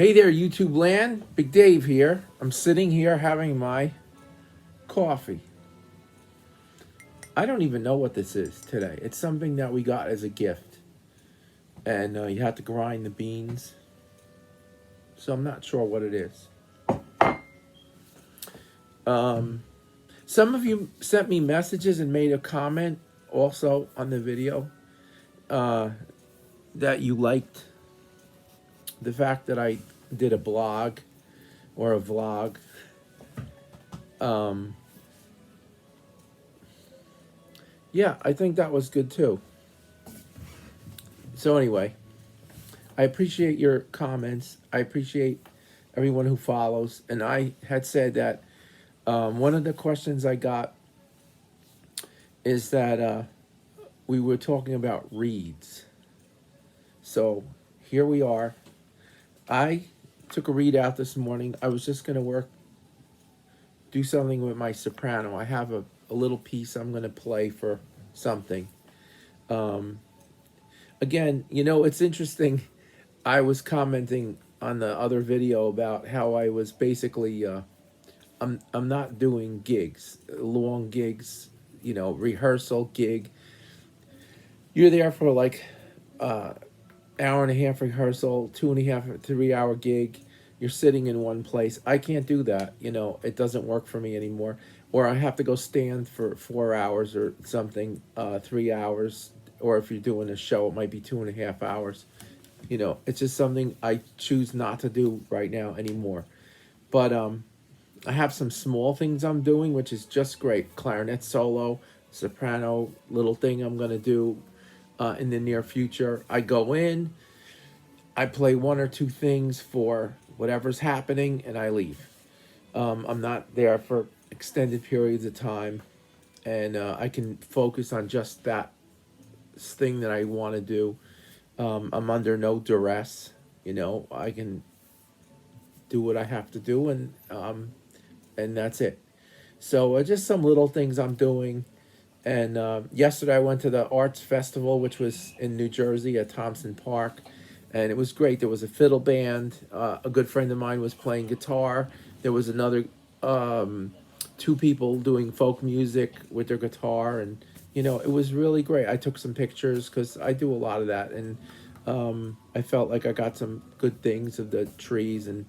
Hey there, YouTube land. Big Dave here. I'm sitting here having my coffee. I don't even know what this is today. It's something that we got as a gift. And you have to grind the beans. So I'm not sure what it is. Some of you sent me messages and made a comment also on the video that you liked the fact that I did a blog or a vlog. Yeah, I think that was good too. So anyway, I appreciate your comments. I appreciate everyone who follows. And I had said that one of the questions I got is that we were talking about reeds. So here we are. I took a reed out this morning. I was just going to do something with my soprano. I have a little piece I'm going to play for something. Again, you know, it's interesting. I was commenting on the other video about how I was basically, I'm not doing gigs, long gigs, you know, rehearsal gig. You're there for like hour and a half rehearsal, 2.5, 3 hour gig. You're sitting in one place. I can't do that. You know, it doesn't work for me anymore. Or I have to go stand for 4 hours or something, 3 hours. Or if you're doing a show, it might be 2.5 hours. You know, it's just something I choose not to do right now anymore. But I have some small things I'm doing, which is just great. Clarinet solo, soprano, little thing I'm going to do in the near future. I go in, I play one or two things for whatever's happening, and I leave. I'm not there for extended periods of time, and I can focus on just that thing that I want to do. I'm under no duress, you know. I can do what I have to do, and that's it. So just some little things I'm doing. And yesterday I went to the arts festival, which was in New Jersey at Thompson Park, and it was great. There was a fiddle band. A good friend of mine was playing guitar. There was another two people doing folk music with their guitar, and you know, it was really great. I took some pictures because I do a lot of that, and I felt like I got some good things of the trees and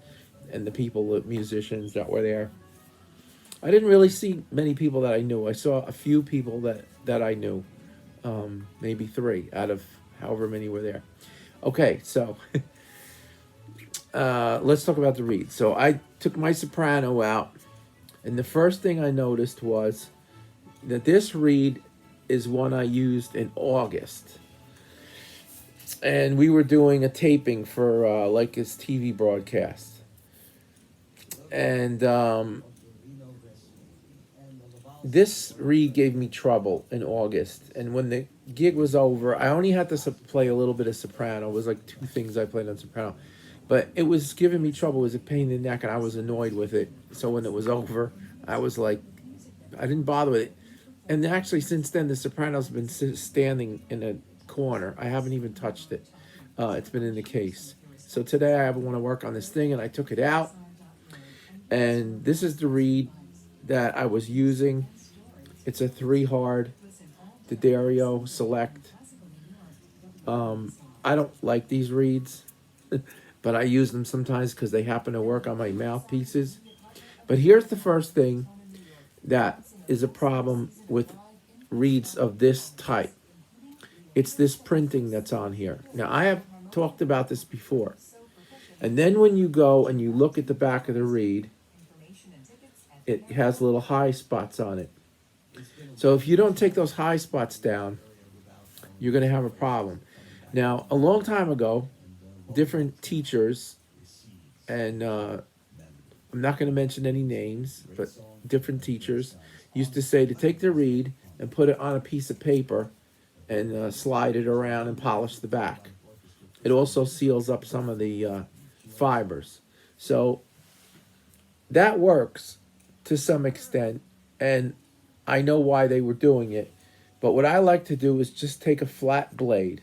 the people, the musicians that were there. I didn't really see many people that I knew. I saw a few people that I knew, maybe 3 out of however many were there. Okay, so let's talk about the reed. So I took my soprano out, and the first thing I noticed was that this reed is one I used in August. And we were doing a taping for like his TV broadcast. And this reed gave me trouble in August. And when the gig was over, I only had to play a little bit of soprano. It was like 2 things I played on soprano. But it was giving me trouble. It was a pain in the neck, and I was annoyed with it. So when it was over, I was like, I didn't bother with it. And actually, since then, the soprano's been standing in a corner. I haven't even touched it. It's been in the case. So today I want to work on this thing, and I took it out. And this is the reed that I was using. It's a 3-hard D'Addario Select. I don't like these reeds, but I use them sometimes because they happen to work on my mouthpieces. But here's the first thing that is a problem with reeds of this type. It's this printing that's on here. Now, I have talked about this before. And then when you go and you look at the back of the reed, it has little high spots on it. So if you don't take those high spots down, you're going to have a problem. Now, a long time ago, different teachers, and I'm not going to mention any names, but different teachers used to say to take the reed and put it on a piece of paper and slide it around and polish the back. It also seals up some of the fibers. So that works to some extent, and I know why they were doing it. But what I like to do is just take a flat blade.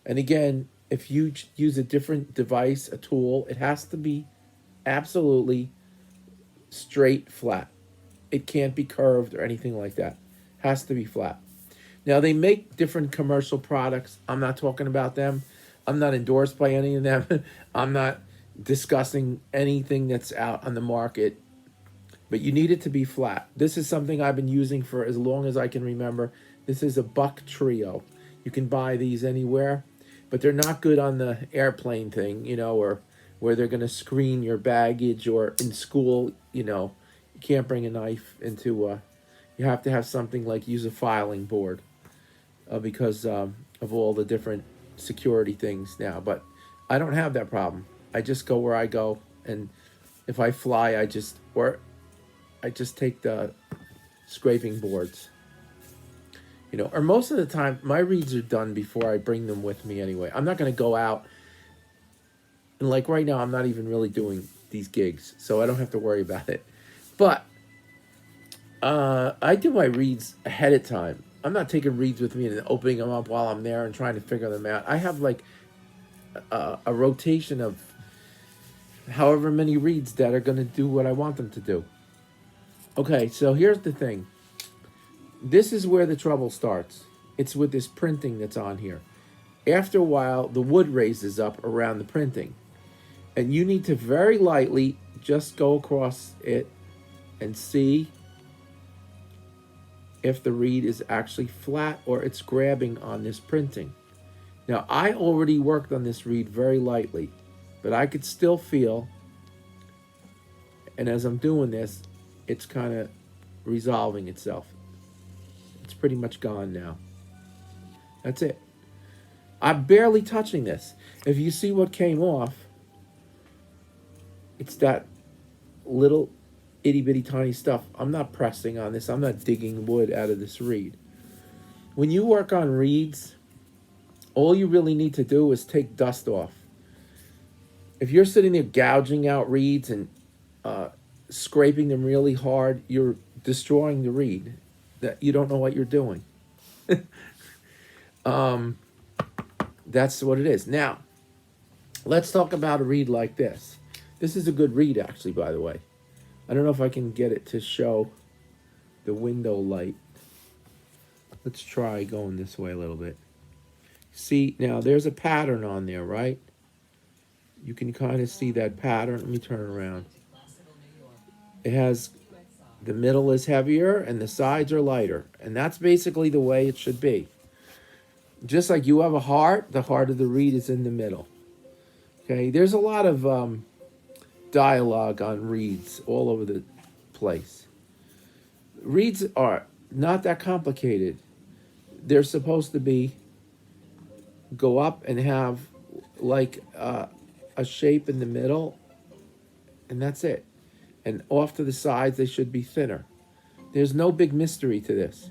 And again, if you use a different device, a tool, it has to be absolutely straight, flat. It can't be curved or anything like that. Has to be flat. Now they make different commercial products. I'm not talking about them. I'm not endorsed by any of them. I'm not discussing anything that's out on the market. But you need it to be flat. This is something I've been using for as long as I can remember. This is a Buck Trio. You can buy these anywhere, but they're not good on the airplane thing, or where they're going to screen your baggage, or in school, you can't bring a knife into, you have to have something like use a filing board because of all the different security things now. But I don't have that problem. I just go where I go, and if I fly, I just take the scraping boards. Or most of the time, my reads are done before I bring them with me anyway. I'm not going to go out. And like right now, I'm not even really doing these gigs, so I don't have to worry about it. But I do my reads ahead of time. I'm not taking reads with me and opening them up while I'm there and trying to figure them out. I have like a rotation of however many reads that are going to do what I want them to do. Okay, so here's the thing. This is where the trouble starts. It's with this printing that's on here. After a while, the wood raises up around the printing. And you need to very lightly just go across it and see if the reed is actually flat or it's grabbing on this printing. Now, I already worked on this reed very lightly, but I could still feel, and as I'm doing this, it's kind of resolving itself. It's pretty much gone now. That's it. I'm barely touching this. If you see what came off, it's that little itty bitty tiny stuff. I'm not pressing on this. I'm not digging wood out of this reed. When you work on reeds, all you really need to do is take dust off. If you're sitting there gouging out reeds and scraping them really hard, you're destroying the reed. That you don't know what you're doing. That's what it is. Now, let's talk about a reed like this. This is a good reed, actually, by the way. I don't know if I can get it to show the window light. Let's try going this way a little bit. See, now there's a pattern on there, right? You can kind of see that pattern. Let me turn it around. It has, the middle is heavier and the sides are lighter. And that's basically the way it should be. Just like you have a heart, the heart of the reed is in the middle. Okay, there's a lot of dialogue on reeds all over the place. Reeds are not that complicated. They're supposed to go up and have like a shape in the middle, and that's it. And off to the sides, they should be thinner. There's no big mystery to this.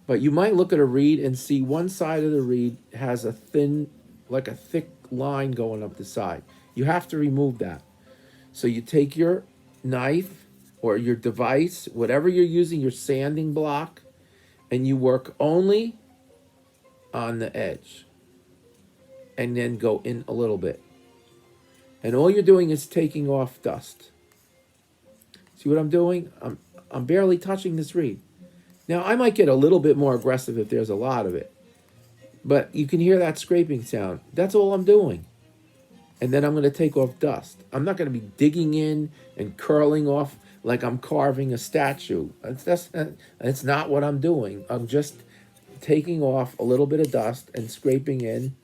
But you might look at a reed and see one side of the reed has a thin, like a thick line going up the side. You have to remove that. So you take your knife or your device, whatever you're using, your sanding block, and you work only on the edge. And then go in a little bit. And all you're doing is taking off dust. See what I'm doing? I'm barely touching this reed. Now, I might get a little bit more aggressive if there's a lot of it. But you can hear that scraping sound. That's all I'm doing. And then I'm going to take off dust. I'm not going to be digging in and curling off like I'm carving a statue. That's not what I'm doing. I'm just taking off a little bit of dust and scraping in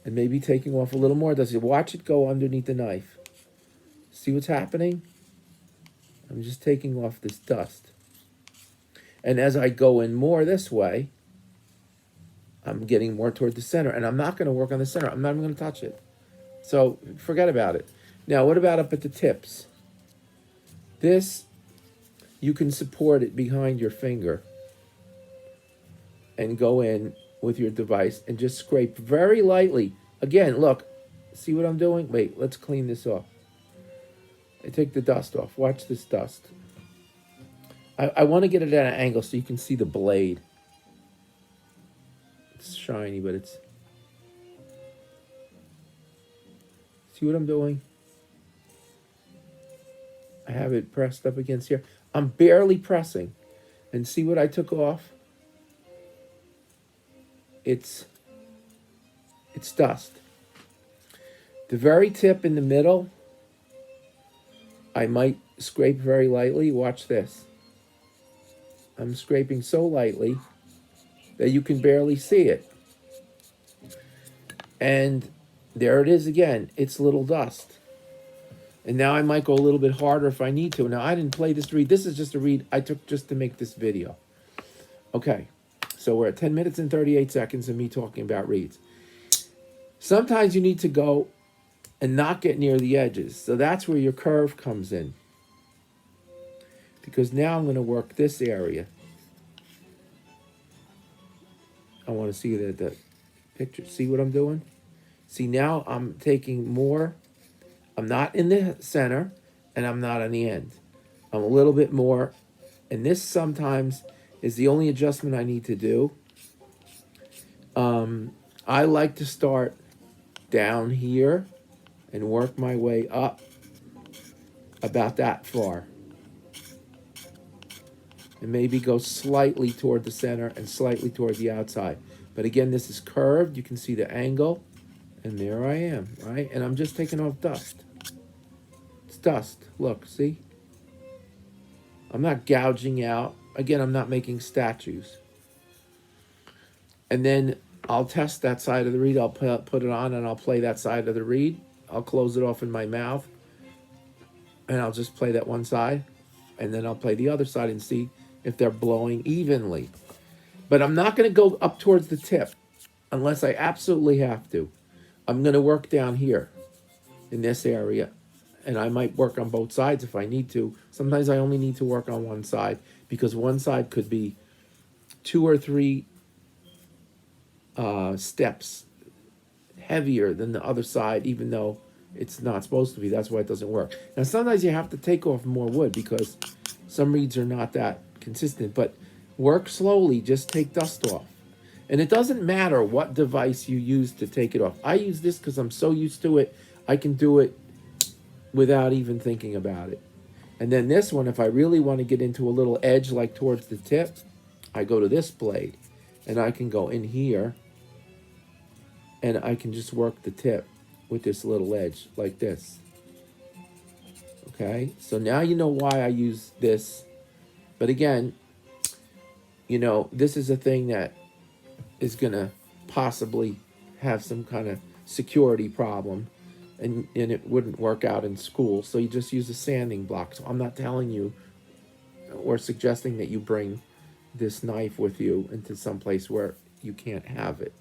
and maybe taking off a little more dust. Watch it go underneath the knife. See what's happening? I'm just taking off this dust. And as I go in more this way, I'm getting more toward the center. And I'm not going to work on the center. I'm not even going to touch it. So forget about it. Now, what about up at the tips? This, you can support it behind your finger and go in with your device and just scrape very lightly. Again, look, see what I'm doing? Wait, let's clean this off. I take the dust off. Watch this dust. I want to get it at an angle so you can see the blade. It's shiny, but it's... See what I'm doing? I have it pressed up against here. I'm barely pressing. And see what I took off? It's dust. The very tip in the middle, I might scrape very lightly. Watch this. I'm scraping so lightly that you can barely see it. And there it is again. It's little dust. And now I might go a little bit harder if I need to. Now, I didn't play this reed. This is just a reed I took just to make this video. Okay, so we're at 10 minutes and 38 seconds of me talking about reeds. Sometimes you need to go and not get near the edges. So that's where your curve comes in. Because now I'm going to work this area. I want to see the picture. See what I'm doing? See, now I'm taking more. I'm not in the center, and I'm not on the end. I'm a little bit more. And this sometimes is the only adjustment I need to do. I like to start down here and work my way up about that far. And maybe go slightly toward the center and slightly toward the outside. But again, this is curved. You can see the angle. And there I am, right? And I'm just taking off dust. It's dust. Look, see? I'm not gouging out. Again, I'm not making statues. And then I'll test that side of the reed. I'll put it on and I'll play that side of the reed. I'll close it off in my mouth. And I'll just play that one side. And then I'll play the other side and see if they're blowing evenly. But I'm not going to go up towards the tip unless I absolutely have to. I'm going to work down here in this area. And I might work on both sides if I need to. Sometimes I only need to work on one side because one side could be 2 or 3 steps heavier than the other side, even though it's not supposed to be. That's why it doesn't work. Now, sometimes you have to take off more wood because some reeds are not that consistent. But work slowly. Just take dust off. And it doesn't matter what device you use to take it off. I use this because I'm so used to it, I can do it without even thinking about it. And then this one, if I really want to get into a little edge like towards the tip, I go to this blade. And I can go in here, and I can just work the tip with this little edge like this. Okay, so now you know why I use this. But again, you know, this is a thing that is going to possibly have some kind of security problem, and it wouldn't work out in school. So you just use a sanding block. So I'm not telling you or suggesting that you bring this knife with you into some place where you can't have it.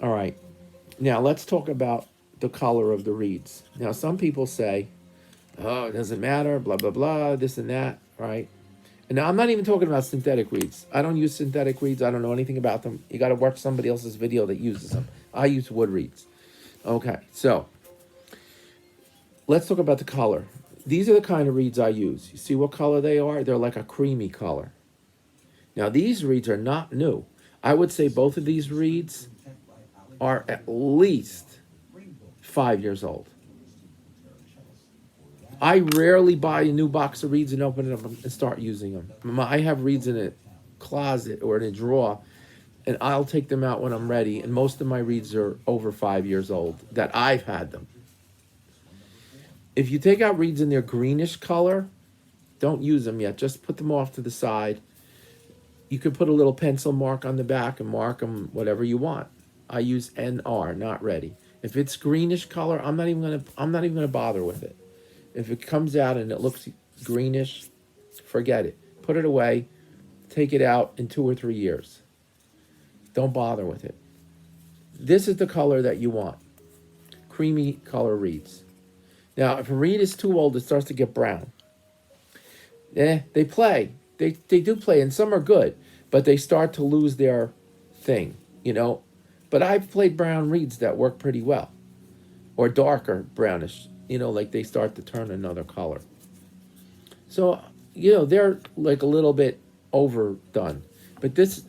All right, now let's talk about the color of the reeds. Now, some people say, oh, it doesn't matter, blah, blah, blah, this and that, right? And now I'm not even talking about synthetic reeds. I don't use synthetic reeds. I don't know anything about them. You got to watch somebody else's video that uses them. I use wood reeds. Okay, so let's talk about the color. These are the kind of reeds I use. You see what color they are? They're like a creamy color. Now, these reeds are not new. I would say both of these reeds are at least 5 years old. I rarely buy a new box of reeds and open it up and start using them. I have reeds in a closet or in a drawer, and I'll take them out when I'm ready. And most of my reeds are over 5 years old that I've had them. If you take out reeds in their greenish color, don't use them yet. Just put them off to the side. You could put a little pencil mark on the back and mark them whatever you want. I use NR, not ready. If it's greenish color, I'm not even gonna bother with it. If it comes out and it looks greenish, forget it. Put it away. Take it out in 2 or 3 years. Don't bother with it. This is the color that you want. Creamy color reeds. Now, if a reed is too old, it starts to get brown. They play. They do play, and some are good, but they start to lose their thing, you know. But I've played brown reeds that work pretty well. Or darker brownish, you know, like they start to turn another color. So, you know, they're like a little bit overdone. But this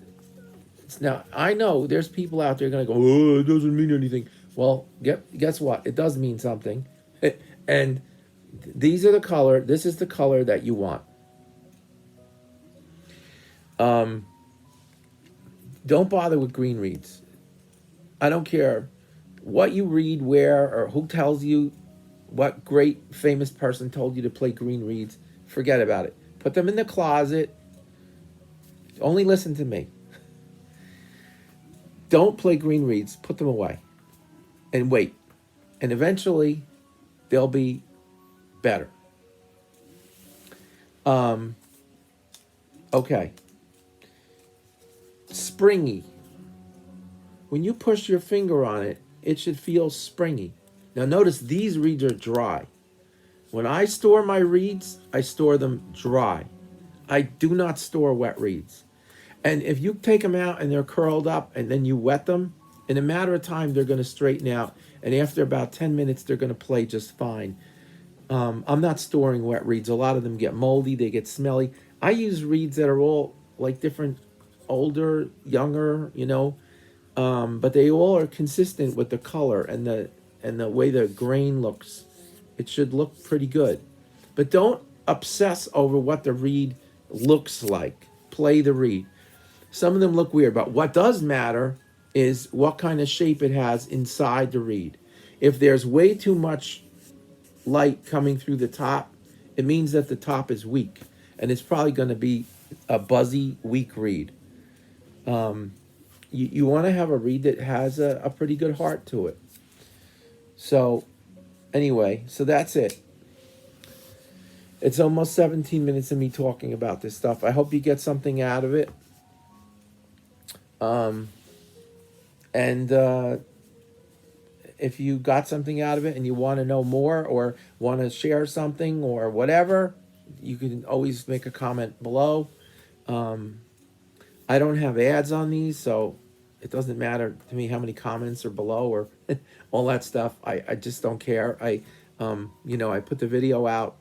Now, I know there's people out there going to go, oh, it doesn't mean anything. Well, guess what? It does mean something. And these are the color. This is the color that you want. Don't bother with green reeds. I don't care what you read, where, or who tells you what great famous person told you to play green reeds. Forget about it. Put them in the closet. Only listen to me. Don't play green reeds. Put them away. And wait. And eventually, they'll be better. Okay. Springy. When you push your finger on it, it should feel springy. Now notice these reeds are dry. When I store my reeds, I store them dry. I do not store wet reeds. And if you take them out and they're curled up and then you wet them, in a matter of time, they're going to straighten out. And after about 10 minutes, they're going to play just fine. I'm not storing wet reeds. A lot of them get moldy. They get smelly. I use reeds that are all like different, older, younger, but they all are consistent with the color and the way the grain looks. It should look pretty good. But don't obsess over what the reed looks like. Play the reed. Some of them look weird, but what does matter is what kind of shape it has inside the reed. If there's way too much light coming through the top, it means that the top is weak, and it's probably going to be a buzzy, weak reed. You want to have a reed that has a pretty good heart to it. So anyway, so that's it. It's almost 17 minutes of me talking about this stuff. I hope you get something out of it. And if you got something out of it and you want to know more or want to share something or whatever, you can always make a comment below. I don't have ads on these, so it doesn't matter to me how many comments are below or all that stuff. I just don't care. I put the video out,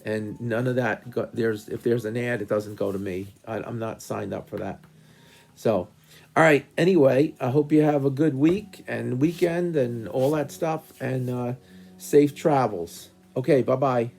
and none of that. If there's an ad, it doesn't go to me. I'm not signed up for that. So, all right. Anyway, I hope you have a good week and weekend and all that stuff, and safe travels. Okay. Bye bye.